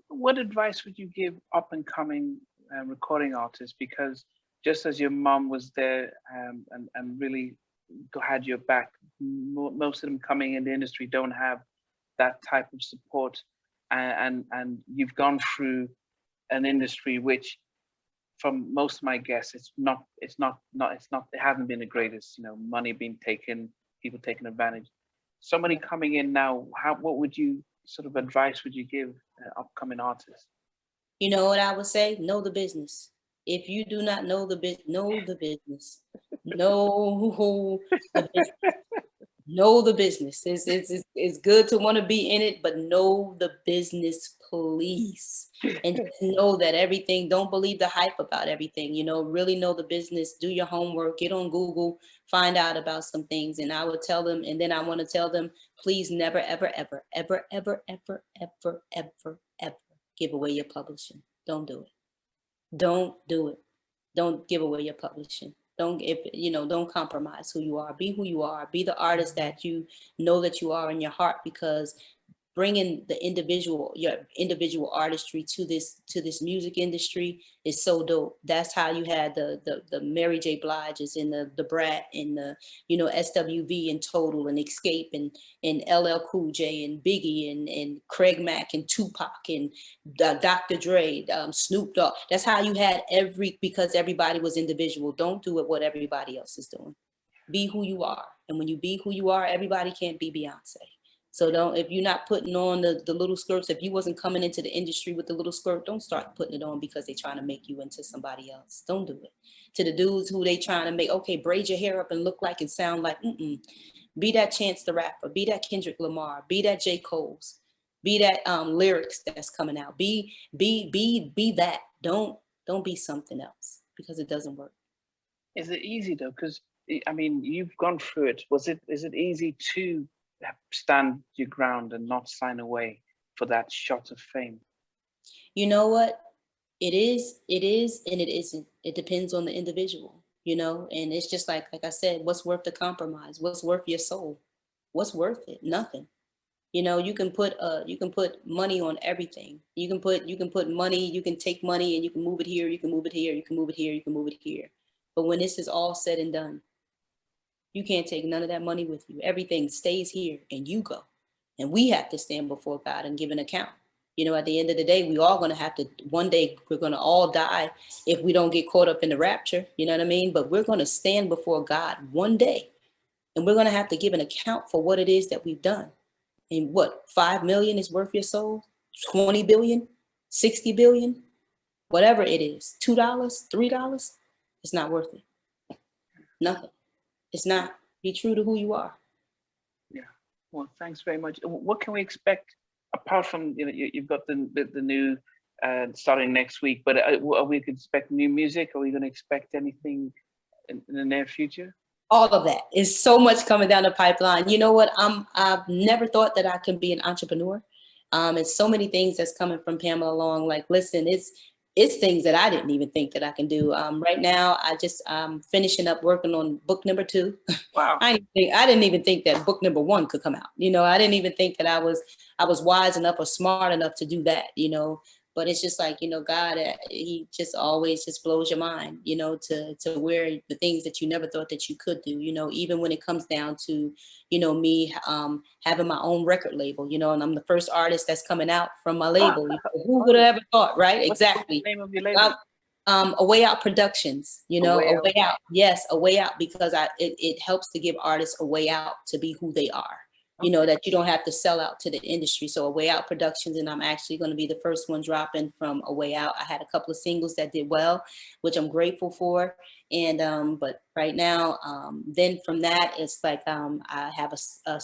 What advice would you give up and coming recording artists? Because just as your mom was there and really had your back, most of them coming in the industry don't have that type of support, and you've gone through an industry which, from most of my guests, it hasn't been the greatest. Money being taken, people taking advantage. Somebody coming in now, what would you sort of advice would you give upcoming artists? You know what I would say? Know the business. If you do not know the business, know the business. Know the business. Know the business. It's good to want to be in it, but know the business, please. And just know that everything, don't believe the hype about everything, really know the business, do your homework, get on Google, find out about some things. And I would tell them, and then I want to tell them, please never, ever, ever, ever, ever, ever, ever, ever, ever give away your publishing. Don't do it. Don't do it. Don't give away your publishing. Don't compromise who you are. Be who you are. Be the artist that you know that you are in your heart, because bringing your individual artistry to this music industry is so dope. That's how you had the Mary J. Blige's and the Brat and the SWV and Total and Escape and LL Cool J and Biggie and Craig Mack and Tupac and Dr. Dre, Snoop Dogg. That's how you had because everybody was individual. Don't do what everybody else is doing. Be who you are. And when you be who you are, everybody can't be Beyonce. So if you're not putting on the little skirts, if you wasn't coming into the industry with the little skirt, don't start putting it on because they're trying to make you into somebody else. Don't do it. To the dudes who they trying to make, okay, braid your hair up and look like and sound like, be that Chance the Rapper, be that Kendrick Lamar, be that J. Cole's, be that lyrics that's coming out. Be that. Don't be something else, because it doesn't work. Is it easy though? Because I mean, you've gone through it. Is it easy to stand your ground and not sign away for that shot of fame? You know what? It is, and it isn't. It depends on the individual, and it's just like I said, what's worth the compromise? What's worth your soul? What's worth it? Nothing. You can put money on everything. You can put money, you can take money and you can move it here, you can move it here, you can move it here, you can move it here. But when this is all said and done, you can't take none of that money with you. Everything stays here and you go. And we have to stand before God and give an account. At the end of the day, we all going to have to, one day we're going to all die if we don't get caught up in the rapture. You know what I mean? But we're going to stand before God one day, and we're going to have to give an account for what it is that we've done. And what, 5 million is worth your soul? 20 billion, 60 billion, whatever it is, $2, $3, it's not worth it. Nothing. It's not. Be true to who you are. Yeah. Well, thanks very much. What can we expect apart from you've got the new starting next week? But are we going to expect new music? Are we going to expect anything in the near future? All of that is so much coming down the pipeline. You know what? I've never thought that I can be an entrepreneur. And so many things that's coming from Pamela Long. Like, listen, it's things that I didn't even think that I can do. Right now, I'm finishing up working on book number 2. Wow. I didn't even think that book number 1 could come out. I didn't even think that I was wise enough or smart enough to do that, But it's just like, God, he just always just blows your mind, to where the things that you never thought that you could do, even when it comes down to, me having my own record label, and I'm the first artist that's coming out from my label. Who would have ever thought, right? What's Exactly. the name of your label? A Way Out Productions, A Way Out. Yes, A Way Out, because it helps to give artists a way out to be who they are. That you don't have to sell out to the industry. So A Way Out Productions, and I'm actually going to be the first one dropping from A Way Out. I had a couple of singles that did well, which I'm grateful for. And but right now, then from that, it's like I have a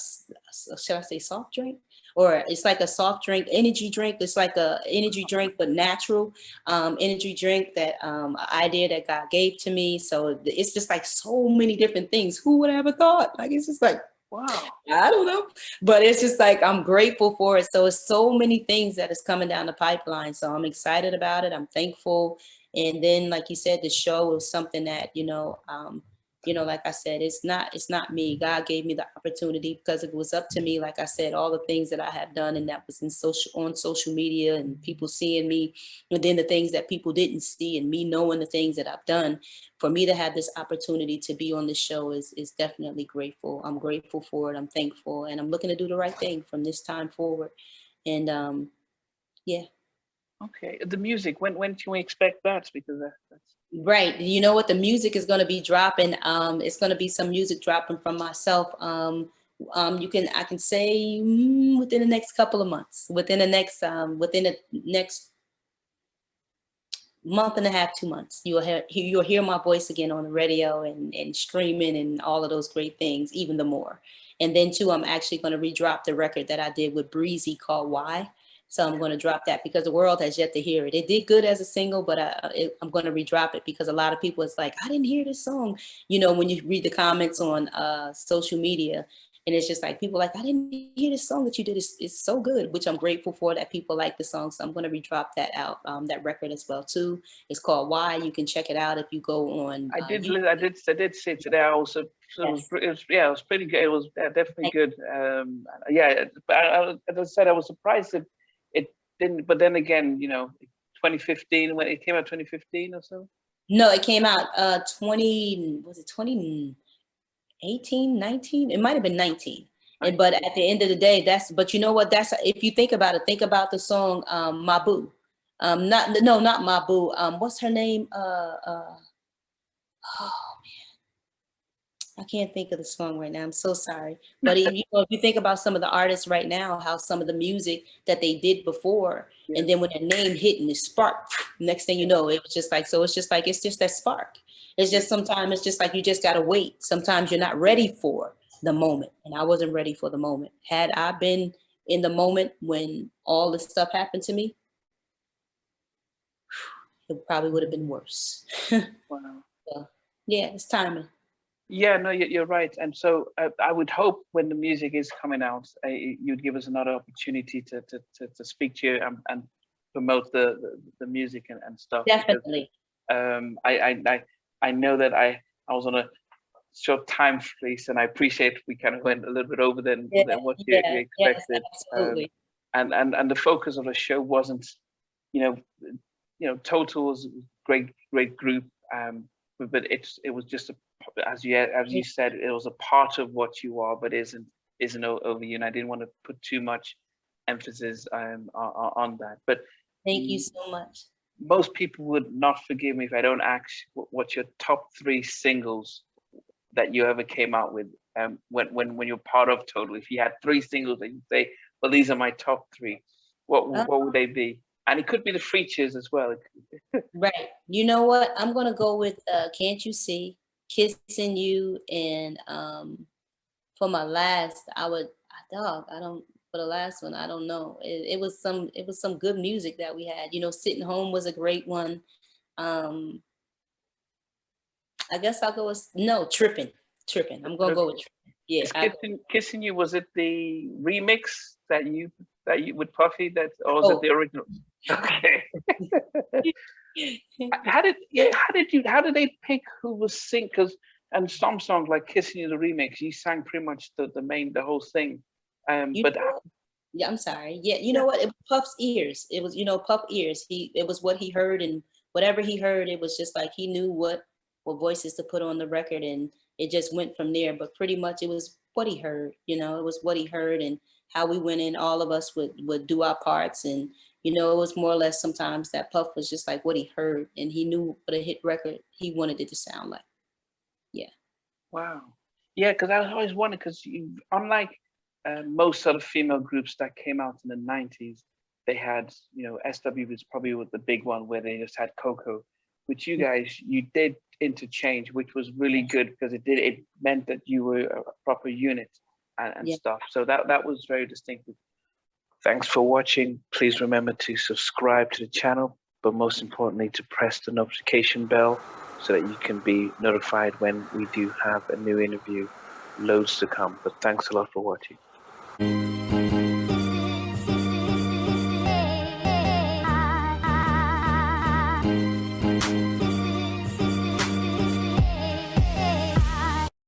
should I say soft drink? Or it's like a soft drink, energy drink. It's like a energy drink, but natural energy drink that idea that God gave to me. So it's just like so many different things. Who would have ever thought? Like, it's just like, wow. I don't know, but it's just like, I'm grateful for it. So it's so many things that is coming down the pipeline. So I'm excited about it. I'm thankful. And then, like you said, the show is something that, you know, like I said, it's not me. God gave me the opportunity because it was up to me. Like I said, all the things that I have done and that was on social media and people seeing me, and then the things that people didn't see and me knowing the things that I've done, for me to have this opportunity to be on this show is definitely grateful. I'm grateful for it. I'm thankful, and I'm looking to do the right thing from this time forward. And yeah. Okay, the music. When can we expect that? Because that's Right. You know what? The music is going to be dropping. It's going to be some music dropping from myself. I can say within the next couple of months, within the next month and a half, 2 months, you'll hear my voice again on the radio and streaming and all of those great things, even the more. And then too, I'm actually going to redrop the record that I did with Breezy called Why. So I'm going to drop that because the world has yet to hear it. It did good as a single, but I'm going to redrop it because a lot of people, it's like, I didn't hear this song. You know, when you read the comments on social media, and it's just like, people like, I didn't hear this song that you did. It's so good, which I'm grateful for that people like the song. So I'm going to redrop that out, that record as well too. It's called Why. You can check it out if you go on. I did see it today. I also, so Yes. it was pretty good. It was definitely good. Yeah, but as I said, I was surprised that it didn't. But then again, you know, 2015 when it came out, 2015 or so. No, it came out 2018, 19? It might have been 19. But at the end of the day, but you know what? If you think about it, think about the song My Boo. Not My Boo. What's her name? Oh, I can't think of the song right now. I'm so sorry. But if you think about some of the artists right now, how some of the music that they did before, Yeah. and then when their name hit and it sparked, next thing you know, it was just like, so it's just that spark. It's just sometimes it's just like you just gotta wait. Sometimes you're not ready for the moment. And I wasn't ready for the moment. Had I been in the moment when all this stuff happened to me, it probably would have been worse. Wow. So, yeah, it's timing. Yeah, no, you're right. And so I would hope when the music is coming out, you'd give us another opportunity to speak to you and promote the music and stuff. Definitely. Because, I know that I was on a short time fleece, and I appreciate we kind of went a little bit over than what you expected. Yes, absolutely. And the focus of the show wasn't, you know, Total was a great group, but it was just as you said, it was a part of what you are, but isn't over you. And I didn't want to put too much emphasis on that. But Thank you so much. most people would not forgive me if I don't ask what your top 3 singles that you ever came out with, when you're part of Total. If you had 3 singles that you say, well, these are my top 3, what would they be? And it could be the features as well. Right. You know what? I'm gonna go with Can't You See, Kissing You, and for my last, I don't for the last one, I don't know. It was some good music that we had. You know, Sitting Home was a great one. Um, I guess I'll go with Tripping. Tripping. I'm gonna go with Tripping. Yeah. Kissing You, was it the remix that you with Puffy, or was it the original? Okay. How did they pick who was sing? Because and some songs like Kissing You, the remix, you sang pretty much the whole thing. Yeah, I'm sorry. Yeah, you know what? It was Puff's ears. It was, Puff ears. It was what he heard, and whatever he heard, it was just like he knew what voices to put on the record, and it just went from there. But pretty much it was what he heard, it was what he heard, and how we went in, all of us would do our parts, and it was more or less sometimes that Puff was just like what he heard, and he knew what a hit record he wanted it to sound like. Yeah. Wow. Yeah, because I was always wondering, because unlike most sort of female groups that came out in the 90s, they had, SW was probably the big one where they just had Coco. With you guys, you did interchange, which was really good because it meant that you were a proper unit and stuff. So that was very distinctive. Thanks for watching. Please remember to subscribe to the channel, but most importantly, to press the notification bell so that you can be notified when we do have a new interview. Loads to come, but thanks a lot for watching.